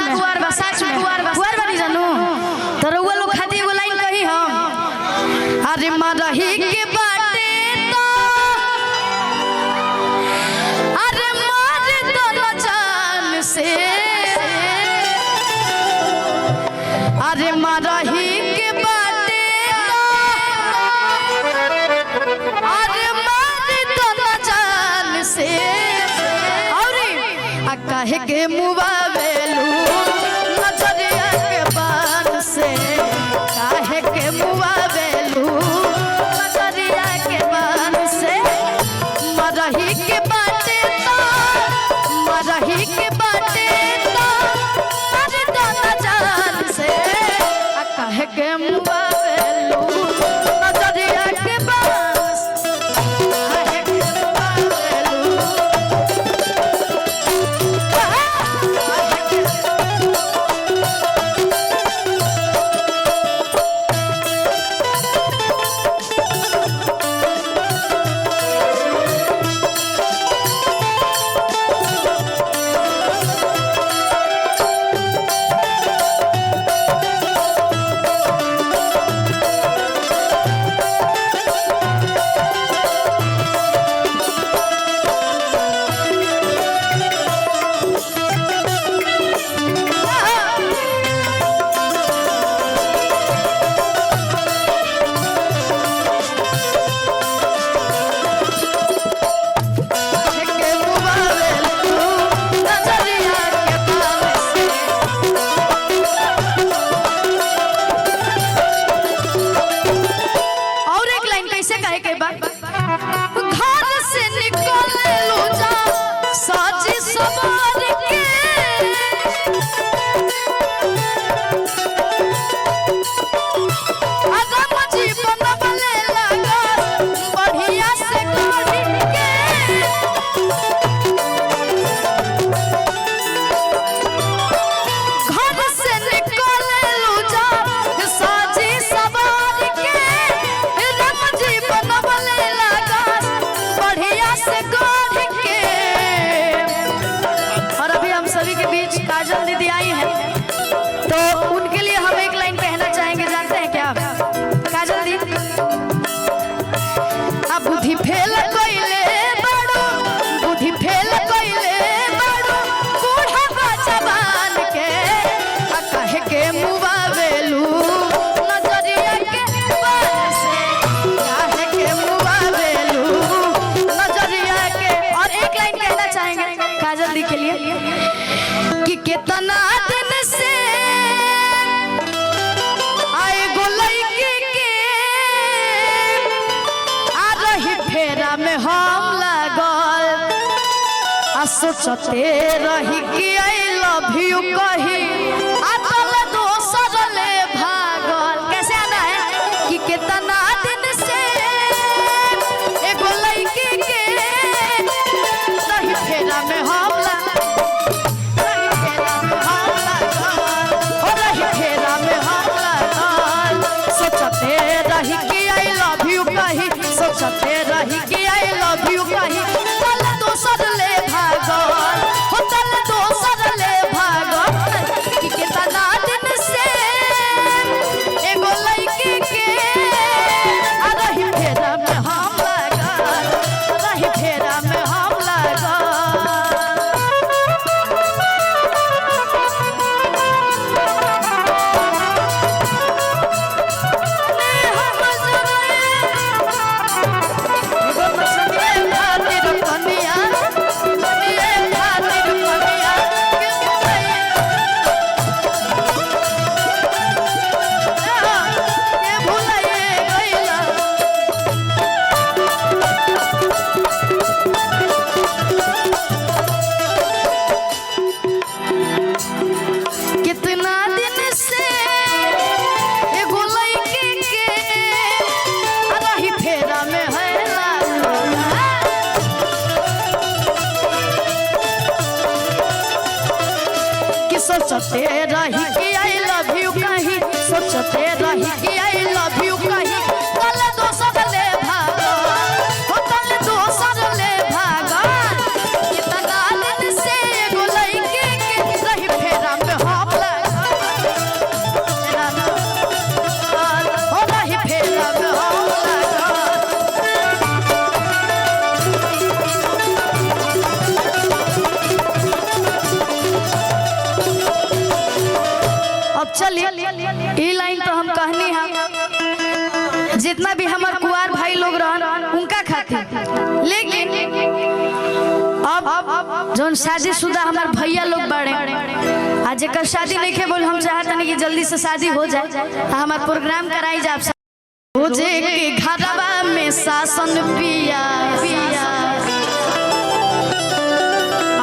में कुआर बनी जानू तो रउआ लोग खाती एगो लाइन कही हम अरे मरही के बाटे तो अरे मार दो न जान से अरे मरही के बाटे तो अरे मार दो न जान से और कहे के मुबावेलू नजरिया के बान से काहे के मुबावेलू नजरिया के बान से मरही के बाटे तो मरही के बाटे तो अरे दाना जान से काहे के मुबावेलू नजरिया के बान से काहे के मुबावेलू घर से निकले लो जा साजी सवार के आदम जीवन बले लगा बढ़िया से काढ़ी के घर से निकले लो जा साजी सवार के रम जीवन बले लगा बढ़िया से काढ़ी के। और अभी हम सभी के बीच काजल दीदी आई हैं तो उनके लिए हम एक लाइन कहना चाहेंगे, जानते हैं क्या काजल दीदी? अब बुद्धि फेल कइले बड़ो बुद्धि फेल कइले बड़ो बूढ़ा जवान के कहे के मुबावेलू नजरिया के बान से काहे के मुबावेलू नजरिया के। और एक लाइन कहना चाहेंगे काजल दी के लिए कि कितना दिन से आए गो लइके के आ रही फेरा में हम लागल आ सोचते रही कि आई लव यू कही आ तल दोसर ले भागल। कैसे आना है कि कितना दिन से एगो लइके के रही फेरा में हम सोचते रही कि आई लव यू कही तल दोसर ले भागल हो तल दोसर ले भागल कि कितना दिन से एगो लइके के आ रही फेरा में हम लागल रही फेरा में हम लागल। कितना दिन से एगो लइके के रही फेरा में है कि सोचते रही कि आई लव यू कही सोचते रही कि आई लव यू कही तल दोसर ले भागल हो तल दोसर ले भागल। कितना दिन से एगो लइके के रही फेरा में अब चलिए ई लाइन तो हम कहनी है जितना भी हमारे कुआर भाई लोग रहन उनका खातिर, लेकिन अब जो शादीशुदा हमारे भैया लोग बड़े आज जेकर शादी नहीं के बोल हम चाहते नहीं कि जल्दी से शादी हो जाए, हमारे प्रोग्राम कराई जाए रोजे के घरवा में शासन पिया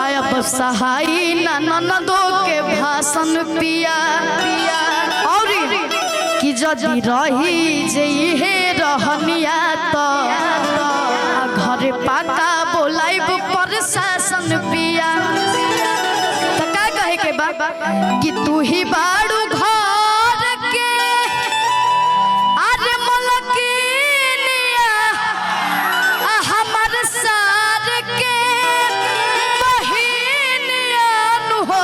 आया सहाई ननदो के भाषण पिया और कि जदी रही जे हे रहनिया तो घर पाका बोलाइब प्रशासन पिया तो का कहे के बा कि तू ही बाड़ू घर के अरे मलकिनिया हमर सार के बहिनिया नु हो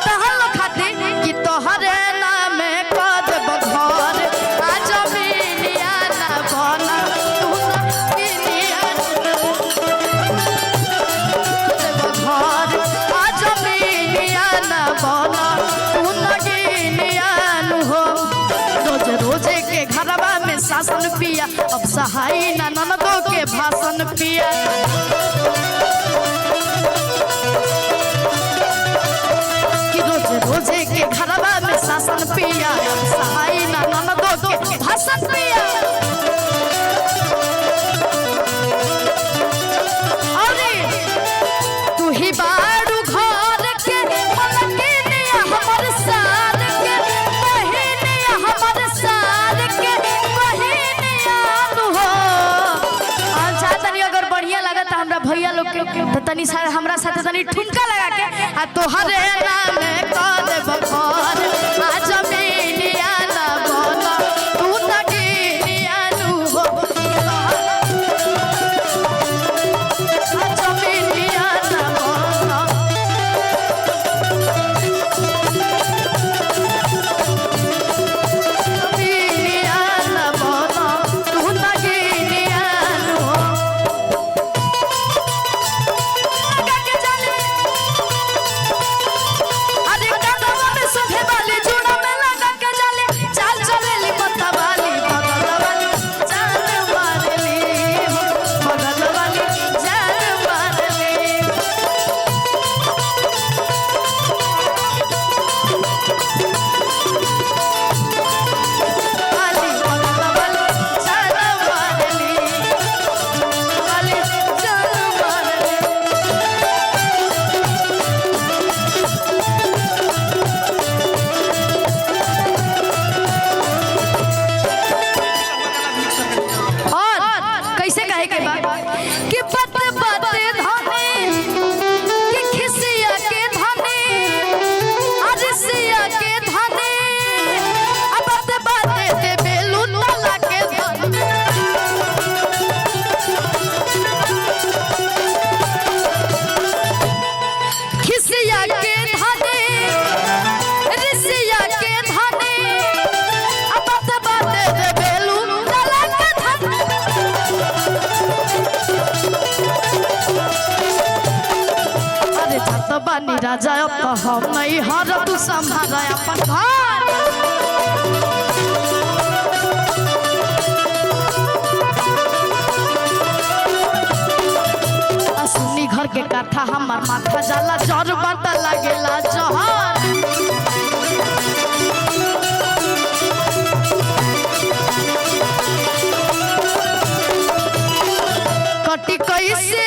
तहल खातिर कि तोहरे नाम कद बघर आ जमीनिया ना बना तू किनिया बघर आ जमीनिया ना बना तू नगिनिया नु हो रोज रोजे के घरवा में शासन पिया अब सहाई ना ननदो के भाषण पिया कि रोज रोजे के घरवा में शासन पिया अब सहाई ना ननदो के भाषण पिया अरे तू ही बाड़ू घर के मलकिनिया हमर सार के बहिनिया हमर सार के बहिनिया नु हो अच्छा तनी अगर बढ़िया लगता हमरा भैया लोग के तो तनी हमरा साथे तनी ठुमका लगा के आ तोहरे नाम कद बखर आ जमीनिया ना बना तू नगिनिया नु हो आ जमीनिया ना बना जमीनिया ना बना तू नगिनिया नु हो लगा के जाने अरे कदवा में सुधे वाली जुड़ा में लगा के जाले चाल चलेली पत्ता वाली बगल वाली जान मारली हो बगल वाली जान मारली वाली बगल वाली जान मारली वाली जान मारली और कैसे कहे के बाद कि बात बाते धनी कि खिसिया के धनी अरसिया के धनी अब बात बाते दे बेलू तला के धनी खिसिया के धनी रसिया के धनी अब बात बाते दे बेलू तला के धनी अरे छत बानी राजा अब तो हम नहीं हर तू संभाला अपन घर आ सुनी घर के काठा हमार माथा जाला जर बता लागेला जहर कटी कैसे